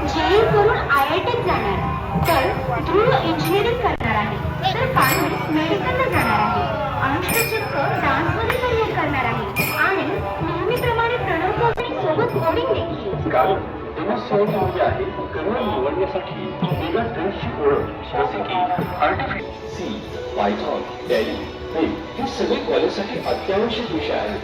JEE करून IITत जाणार, तर ध्रुव इंजिनिअरिंग करणार आहे, तर पारुल मेडिकलला जाणार आहे, अनुष्का चक्क डान्समध्ये करिअर करणार आहे आणि नेहमीप्रमाणे प्रणव काकणी सोबत कोडिंग देखील. कारण MSCIT आहे करिअर निवडण्यासाठी मेगा ट्रेंड्सची ओळख, जसे की आर्टिफिशियल सी, पायथॉन, टॅली हे सगळे कॉलेजसाठी अत्यावश्यक विषय आहेत.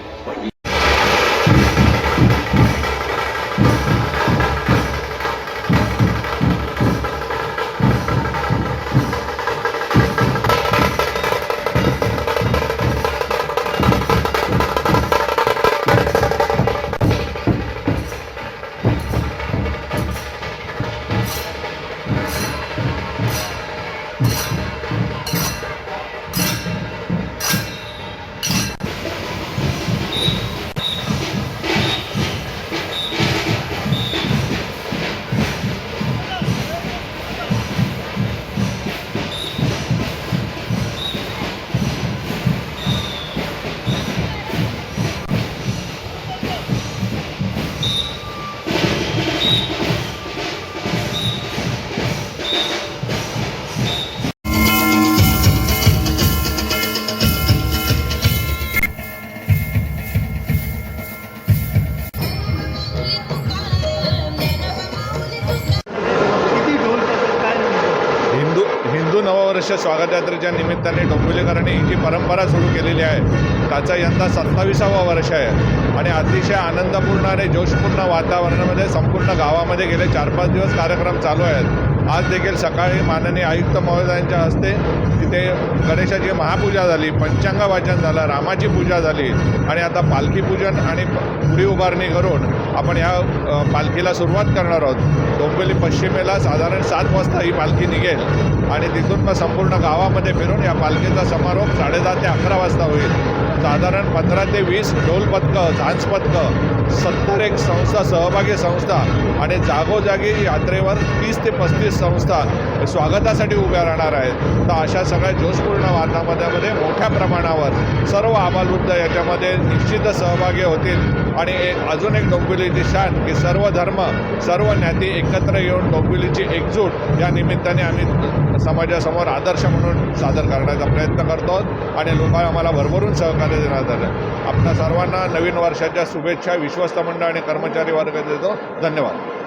हिंदू नववर्ष स्वागत यात्रेच्या निमित्ताने डोंबिवलीकरांनी ही जी परंपरा सुरू केलेली आहे त्याचा यंदा 27वा वर्ष आहे आणि अतिशय आनंदपूर्ण आणि जोशपूर्ण वातावरणामध्ये संपूर्ण गावामध्ये गेले 4-5 दिवस कार्यक्रम चालू आहेत. आज देखील सकाळी माननीय आयुक्त महोदयांच्या हस्ते तिथे गणेशाची महापूजा झाली, पंचांग वाचन झालं, रामाची पूजा झाली आणि आता पालखी पूजन आणि गुढी उभारणी करून आपण या पालखीला सुरुवात करणार आहोत. डोंबिवली पश्चिमेला साधारण 7 वाजता ही पालखी निघेल आणि तिथून मग संपूर्ण गावामध्ये फिरून या पालखीचा समारोप 10:30 ते 11 वाजता होईल. साधारण 15 ते 20 ढोल पथकं, झांज पथकं, 70 संस्था, सहभागी संस्था आणि जागोजागी यात्रेवर 30 ते 35 संस्था स्वागतासाठी उभ्या राहणार आहेत. तर अशा सगळ्या जोशपूर्ण वातावरणामध्ये मोठ्या प्रमाणावर सर्व आबालवृद्ध याच्यामध्ये निश्चितच सहभागी होतील आणि अजून एक डोंबिवलीची शान की सर्व धर्म, सर्व ज्ञाती एकत्र येऊन डोंबिवलीची एकजूट या निमित्ताने आम्ही समाजासमोर आदर्श म्हणून सादर करण्याचा प्रयत्न करतो आणि लोक आम्हाला भरभरून सहकार्य देण्यात आलं. आपल्या सर्वांना नवीन वर्षाच्या शुभेच्छा विश्वस्त मंडळ आणि कर्मचारी वर्ग देतो. धन्यवाद.